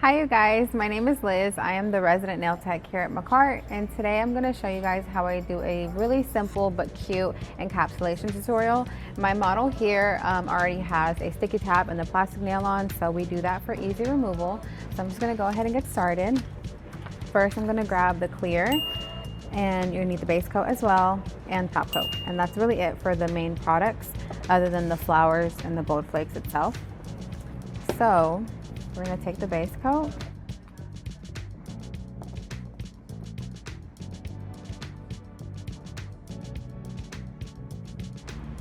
Hi you guys, my name is Liz. I am the resident nail tech here at McCart, and today I'm going to show you guys how I do a really simple but cute encapsulation tutorial. My model here already has a sticky tab and the plastic nail on, so we do that for easy removal. So I'm just going to go ahead and get started. First I'm going to grab the clear, and you need the base coat as well and top coat, and that's really it for the main products other than the flowers and the gold flakes itself. So we're going to take the base coat,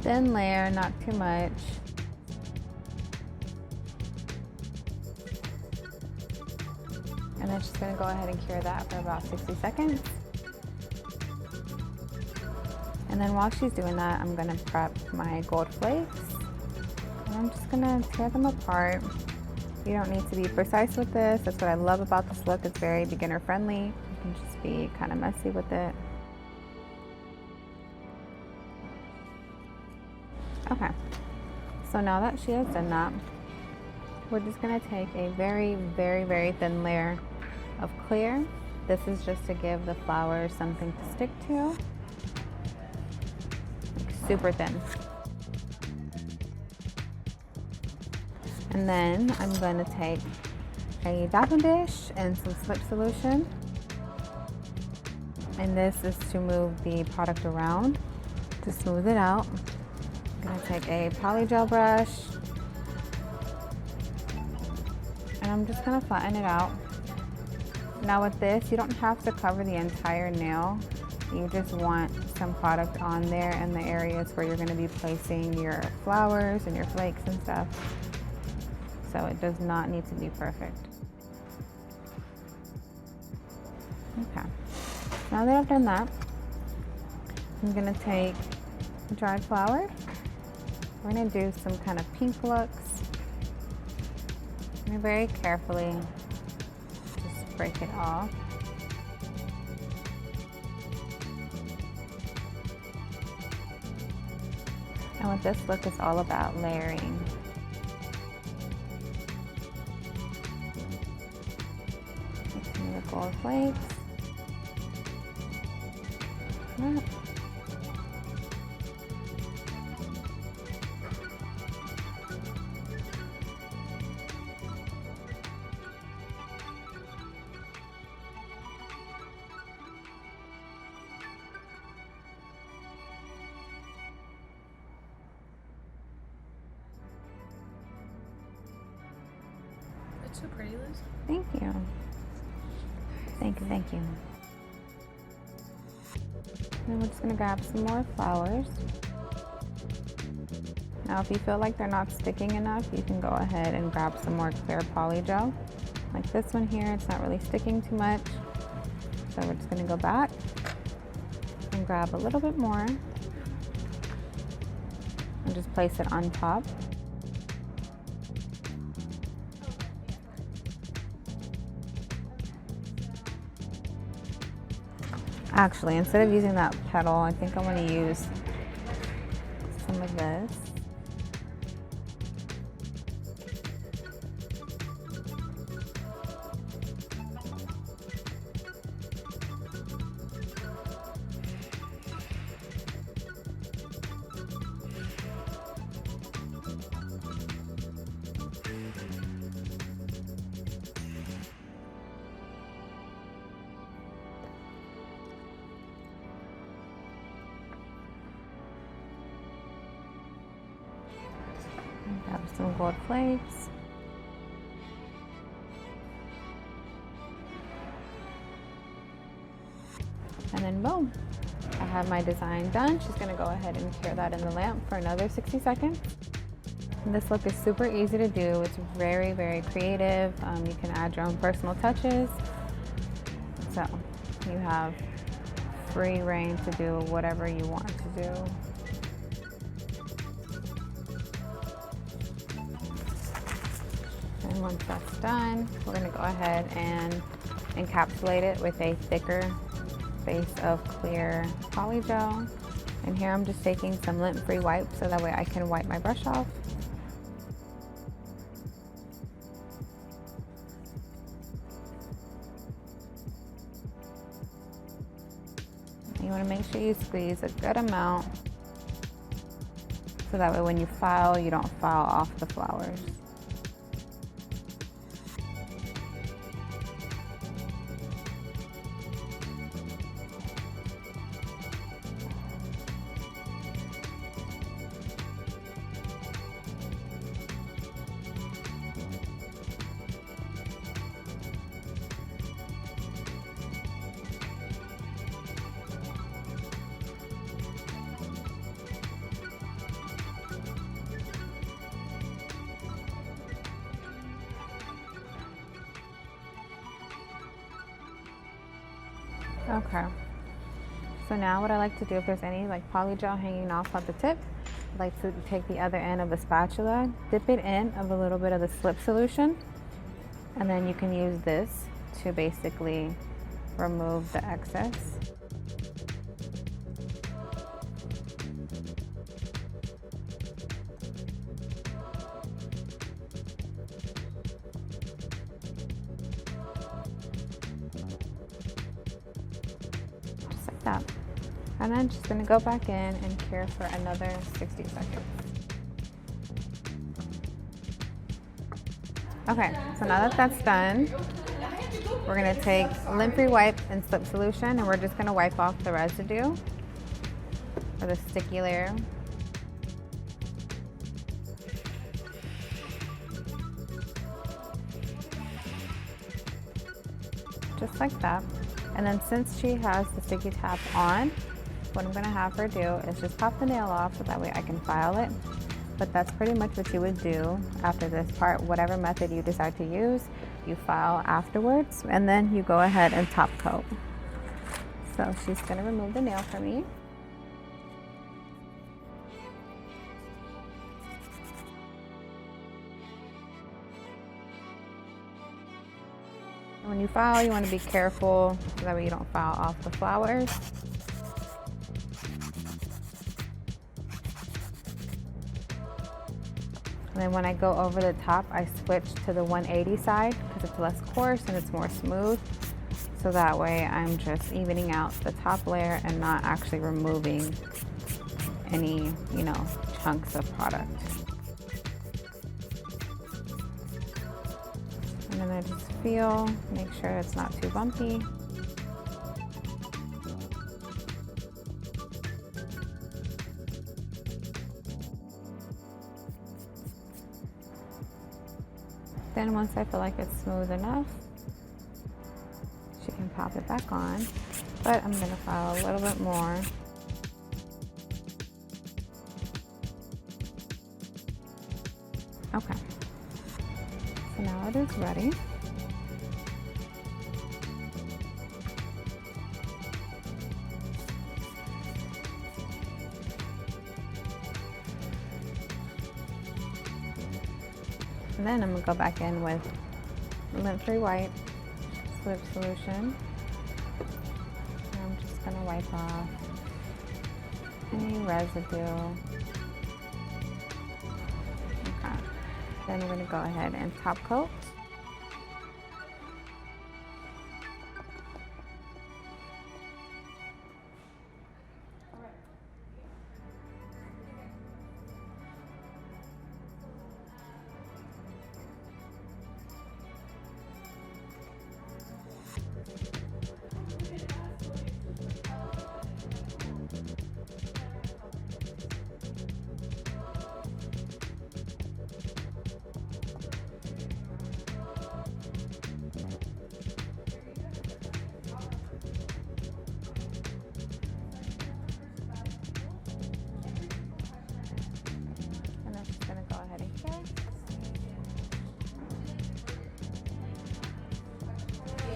thin layer, not too much. And I'm just going to go ahead and cure that for about 60 seconds. And then while she's doing that, I'm going to prep my gold flakes. And I'm just going to tear them apart. You don't need to be precise with this. That's what I love about this look. It's very beginner friendly. You can just be kind of messy with it. Okay, so now that she has done that, we're just gonna take a very, very, very thin layer of clear. This is just to give the flowers something to stick to. Like super thin. And then I'm going to take a dapping dish and some slip solution. And this is to move the product around to smooth it out. I'm going to take a poly gel brush and I'm just going to flatten it out. Now with this, you don't have to cover the entire nail. You just want some product on there in the areas where you're going to be placing your flowers and your flakes and stuff. So it does not need to be perfect. Okay, now that I've done that, I'm gonna take dried flower. We're gonna do some kind of pink looks. And very carefully just break it off. And what this look is all about, layering. The gold flakes. Yeah. It's so pretty, Liz. Thank you. Thank you, thank you. And we're just gonna grab some more flowers. Now if you feel like they're not sticking enough, you can go ahead and grab some more clear poly gel. Like this one here, it's not really sticking too much. So we're just gonna go back and grab a little bit more and just place it on top. Actually, instead of using that petal, I think I'm going to use some of this. Grab some gold flakes. And then boom, I have my design done. She's gonna go ahead and cure that in the lamp for another 60 seconds. And this look is super easy to do. It's very, very creative. You can add your own personal touches. So you have free reign to do whatever you want to do. And once that's done, we're going to go ahead and encapsulate it with a thicker base of clear poly gel. And here I'm just taking some lint-free wipes so that way I can wipe my brush off. You want to make sure you squeeze a good amount so that way when you file, you don't file off the flowers. Okay, so now what I like to do, if there's any like poly gel hanging off at the tip, I like to take the other end of the spatula, dip it in of a little bit of the slip solution, and then you can use this to basically remove the excess. That. And I'm just going to go back in and cure for another 60 seconds. Okay, so now that that's done, we're going to take lint-free wipe and slip solution, and we're just going to wipe off the residue or the sticky layer. Just like that. And then since she has the sticky tab on, what I'm gonna have her do is just pop the nail off so that way I can file it. But that's pretty much what you would do after this part. Whatever method you decide to use, you file afterwards, and then you go ahead and top coat. So she's gonna remove the nail for me. When you file, you want to be careful so that way you don't file off the flowers. And then when I go over the top, I switch to the 180 side because it's less coarse and it's more smooth. So that way I'm just evening out the top layer and not actually removing any, chunks of product. And then I just feel, make sure it's not too bumpy. Then once I feel like it's smooth enough, she can pop it back on. But I'm gonna file a little bit more. Okay. So now it is ready. And then I'm gonna go back in with lint-free white slip solution. And I'm just gonna wipe off any residue. Okay. Then we're gonna go ahead and top coat.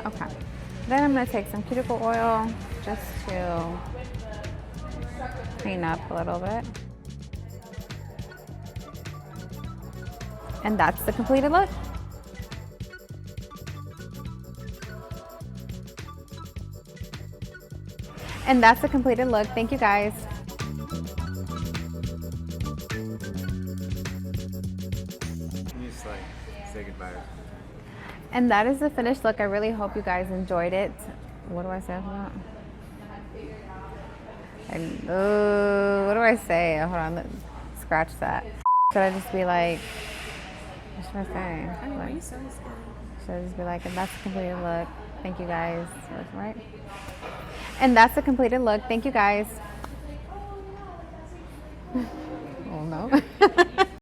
Okay, then I'm going to take some cuticle oil just to clean up a little bit. And that's the completed look. And that's the completed look. Thank you guys. Can you just say goodbye? And that is the finished look. I really hope you guys enjoyed it. What do I say about that? And what do I say? Hold on, scratch that. Should I just be like, what should I say? I don't know, Like, you sound scared. should I just be like, and that's a completed look. Thank you guys. Right? And that's a completed look. Thank you guys. Oh no.